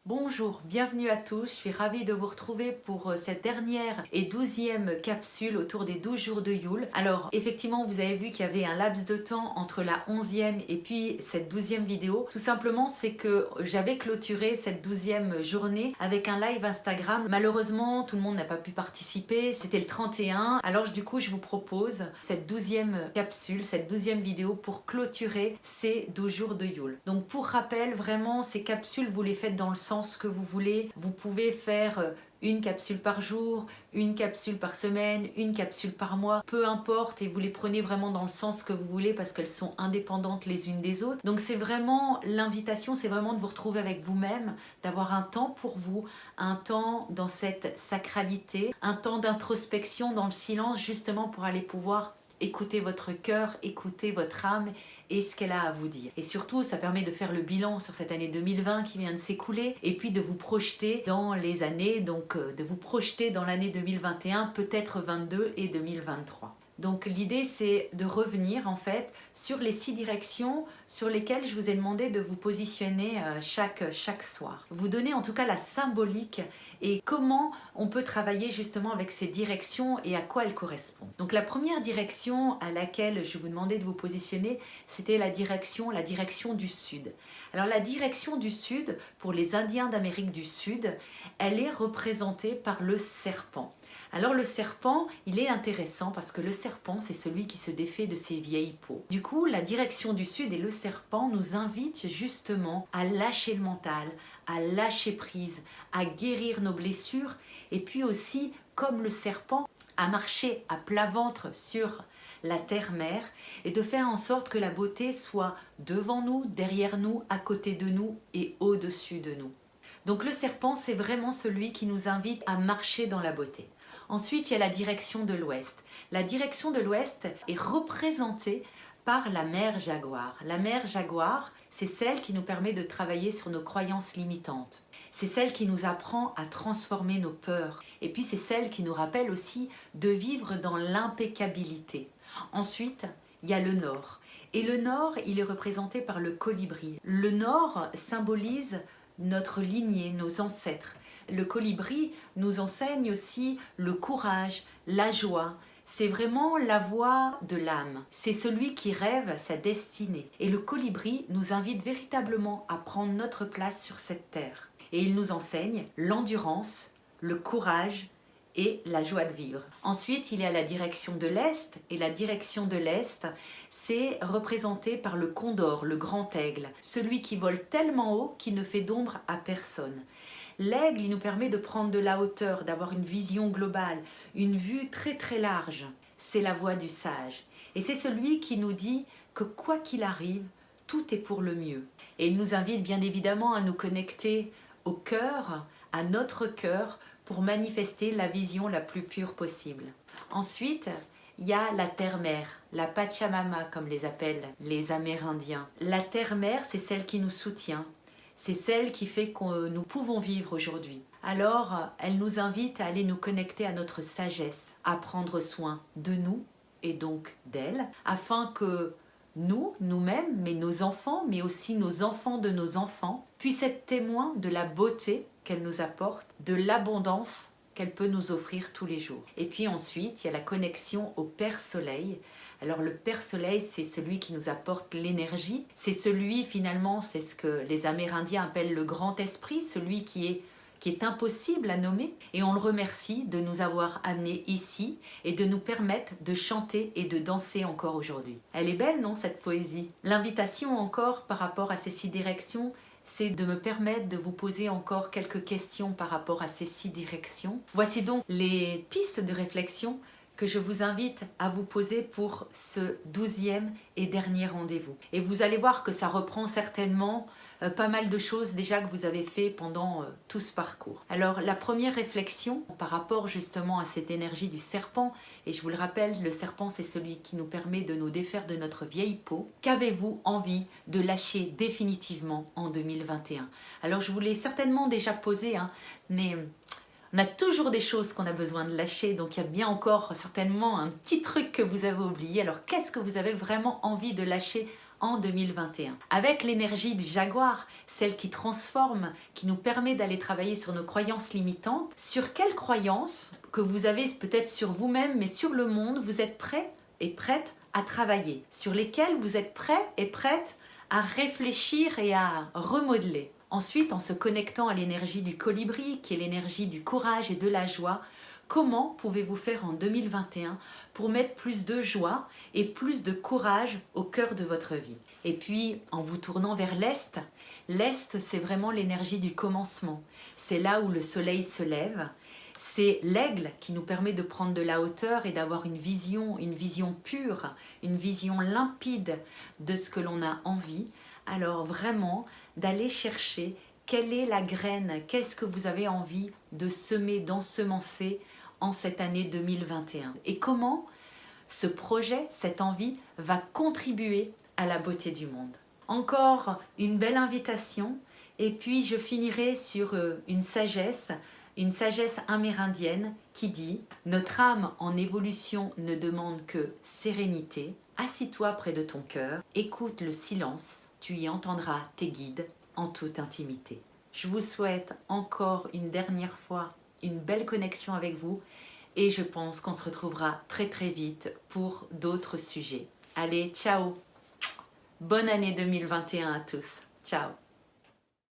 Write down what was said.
Bonjour, bienvenue à tous, je suis ravie de vous retrouver pour cette dernière et 12e capsule autour des 12 jours de Yule. Alors effectivement vous avez vu qu'il y avait un laps de temps entre la 11e et puis cette 12e vidéo. Tout simplement c'est que j'avais clôturé cette 12e journée avec un live Instagram. Malheureusement tout le monde n'a pas pu participer, c'était le 31. Alors du coup je vous propose cette 12e capsule, cette 12e vidéo pour clôturer ces 12 jours de Yule. Donc pour rappel, vraiment ces capsules vous les faites dans le sens que vous voulez. Vous pouvez faire une capsule par jour, une capsule par semaine, une capsule par mois, peu importe, et vous les prenez vraiment dans le sens que vous voulez parce qu'elles sont indépendantes les unes des autres. Donc c'est vraiment l'invitation, c'est vraiment de vous retrouver avec vous-même, d'avoir un temps pour vous, un temps dans cette sacralité, un temps d'introspection dans le silence justement pour aller pouvoir écoutez votre cœur, écoutez votre âme et ce qu'elle a à vous dire. Et surtout, ça permet de faire le bilan sur cette année 2020 qui vient de s'écouler et puis de vous projeter dans les années, donc de vous projeter dans l'année 2021, peut-être 22 et 2023. Donc l'idée c'est de revenir en fait sur les 6 directions sur lesquelles je vous ai demandé de vous positionner chaque soir. Vous donner en tout cas la symbolique et comment on peut travailler justement avec ces directions et à quoi elles correspondent. Donc la première direction à laquelle je vous demandais de vous positionner, c'était la direction du sud. Alors la direction du sud, pour les Indiens d'Amérique du Sud, elle est représentée par le serpent. Alors le serpent, il est intéressant parce que le serpent, c'est celui qui se défait de ses vieilles peaux. Du coup, la direction du sud et le serpent nous invitent justement à lâcher le mental, à lâcher prise, à guérir nos blessures et puis aussi, comme le serpent, à marcher à plat ventre sur la terre-mère et de faire en sorte que la beauté soit devant nous, derrière nous, à côté de nous et au-dessus de nous. Donc le serpent, c'est vraiment celui qui nous invite à marcher dans la beauté. Ensuite, il y a la direction de l'ouest. La direction de l'ouest est représentée par la mère jaguar. La mère jaguar, c'est celle qui nous permet de travailler sur nos croyances limitantes. C'est celle qui nous apprend à transformer nos peurs. Et puis c'est celle qui nous rappelle aussi de vivre dans l'impeccabilité. Ensuite, il y a le nord. Et le nord, il est représenté par le colibri. Le nord symbolise notre lignée, nos ancêtres. Le colibri nous enseigne aussi le courage, la joie. C'est vraiment la voix de l'âme. C'est celui qui rêve sa destinée. Et le colibri nous invite véritablement à prendre notre place sur cette terre. Et il nous enseigne l'endurance, le courage et la joie de vivre. Ensuite, il y a la direction de l'Est, et la direction de l'Est, c'est représenté par le condor, le grand aigle, celui qui vole tellement haut qu'il ne fait d'ombre à personne. L'aigle, il nous permet de prendre de la hauteur, d'avoir une vision globale, une vue très très large. C'est la voix du sage. Et c'est celui qui nous dit que quoi qu'il arrive, tout est pour le mieux. Et il nous invite bien évidemment à nous connecter au cœur, à notre cœur, pour manifester la vision la plus pure possible. Ensuite, il y a la terre-mère, la Pachamama comme les appellent les Amérindiens. La terre-mère, c'est celle qui nous soutient. C'est celle qui fait que nous pouvons vivre aujourd'hui. Alors, elle nous invite à aller nous connecter à notre sagesse, à prendre soin de nous et donc d'elle, afin que nous, nous-mêmes, mais nos enfants, mais aussi nos enfants de nos enfants, puissent être témoins de la beauté qu'elle nous apporte, de l'abondance qu'elle peut nous offrir tous les jours. Et puis ensuite, il y a la connexion au Père Soleil. Alors le Père Soleil, c'est celui qui nous apporte l'énergie. C'est celui, finalement, c'est ce que les Amérindiens appellent le grand esprit, celui qui est impossible à nommer. Et on le remercie de nous avoir amenés ici et de nous permettre de chanter et de danser encore aujourd'hui. Elle est belle, non, cette poésie? L'invitation encore par rapport à ces 6 directions, c'est de me permettre de vous poser encore quelques questions par rapport à ces 6 directions. Voici donc les pistes de réflexion que je vous invite à vous poser pour ce 12e et dernier rendez-vous. Et vous allez voir que ça reprend certainement pas mal de choses déjà que vous avez fait pendant tout ce parcours. Alors la première réflexion par rapport justement à cette énergie du serpent, et je vous le rappelle, le serpent c'est celui qui nous permet de nous défaire de notre vieille peau. Qu'avez-vous envie de lâcher définitivement en 2021? Alors je vous l'ai certainement déjà posé, mais on a toujours des choses qu'on a besoin de lâcher, donc il y a bien encore certainement un petit truc que vous avez oublié. Alors qu'est-ce que vous avez vraiment envie de lâcher en 2021. Avec l'énergie du jaguar, celle qui transforme, qui nous permet d'aller travailler sur nos croyances limitantes, sur quelles croyances que vous avez peut-être sur vous-même, mais sur le monde, vous êtes prêt et prête à travailler, sur lesquelles vous êtes prêt et prête à réfléchir et à remodeler. Ensuite, en se connectant à l'énergie du colibri, qui est l'énergie du courage et de la joie, comment pouvez-vous faire en 2021 pour mettre plus de joie et plus de courage au cœur de votre vie? Et puis, en vous tournant vers l'Est, l'Est, c'est vraiment l'énergie du commencement. C'est là où le soleil se lève. C'est l'aigle qui nous permet de prendre de la hauteur et d'avoir une vision pure, une vision limpide de ce que l'on a envie. Alors vraiment, d'aller chercher quelle est la graine, qu'est-ce que vous avez envie de semer, d'ensemencer en cette année 2021. Et comment ce projet, cette envie, va contribuer à la beauté du monde. Encore une belle invitation, et puis je finirai sur une sagesse amérindienne qui dit « Notre âme en évolution ne demande que sérénité. Assis-toi près de ton cœur, écoute le silence, tu y entendras tes guides en toute intimité. » Je vous souhaite encore une dernière fois une belle connexion avec vous et je pense qu'on se retrouvera très très vite pour d'autres sujets. Allez, ciao! Bonne année 2021 à tous. Ciao!